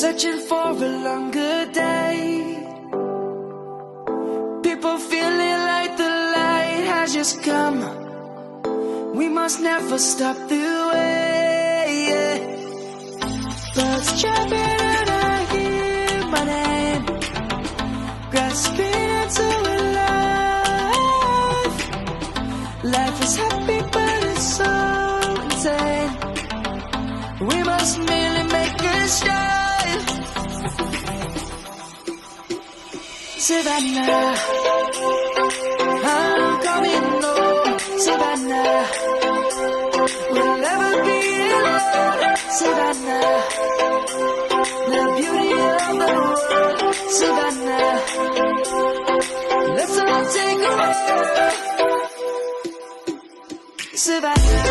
searching for a longer day. People feeling like the light has just come. We must never stop the way. Birds chirping and I hear my name, grasping into a life. Life is happy but it's so insane. We must merely make a start. Savannah, I'm coming home. Savannah, we'll never be alone. Savannah, the beauty of the world. Savannah, let's all take a walk. Savannah.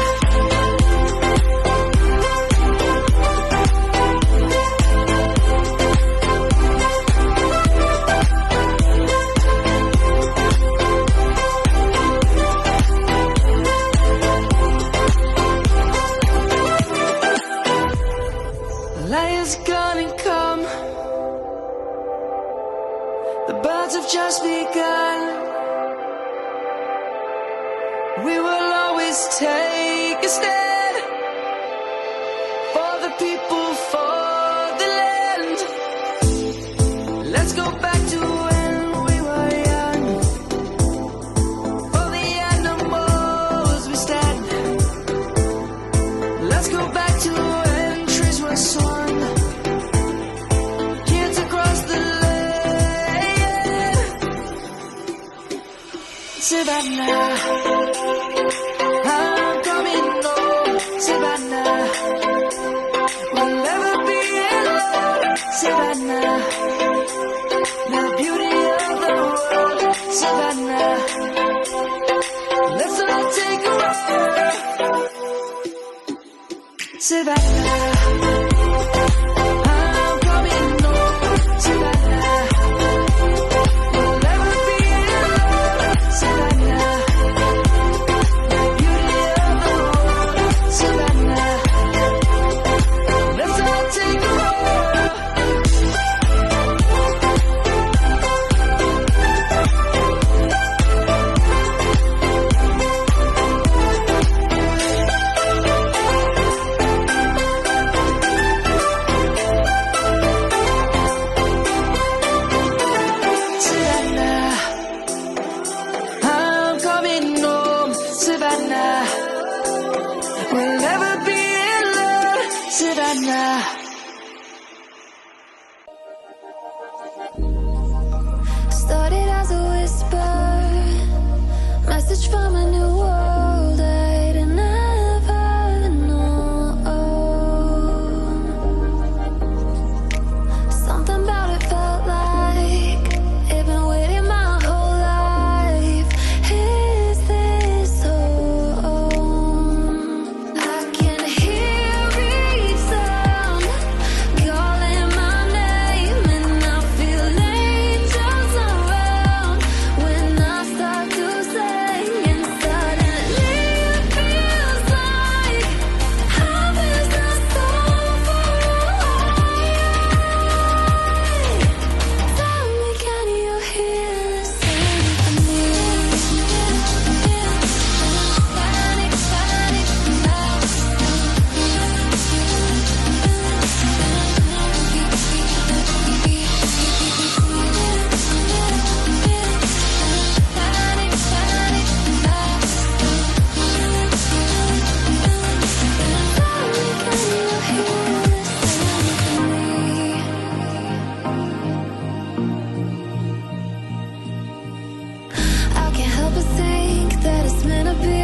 Lion's gonna come. The birds have just begun. We will always take a stand for the people, for the land. Let's go back to when we were young. For the animals we stand. Let's go back to when trees were swung. Kids across the land. Savannah, I'm coming home. Savannah, we'll never be alone. Savannah, the beauty of the world. Savannah, let's all take a walk. Savannah, I'm coming home. Savannah, we'll never be alone. Savannah, the beauty of the world. Savannah, let's all take a walk. Savannah, I'm coming home. Savannah, we'll never be alone. Savannah. Started as a whisper, message from a new world I'd never known. Something about it felt like it'd been waiting my whole life. Is this home? I can hear each sound calling my name, and I feel angels around when I start to sing. And suddenly it feels like heaven's not so far away. Tell me, can you hear the symphony? I can't help but think that it's meant to be,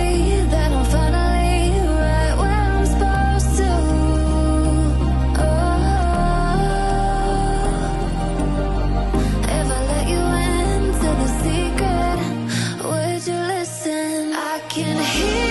that I'm finally right where I'm supposed to. If I let you into the secret, would you listen? I can hear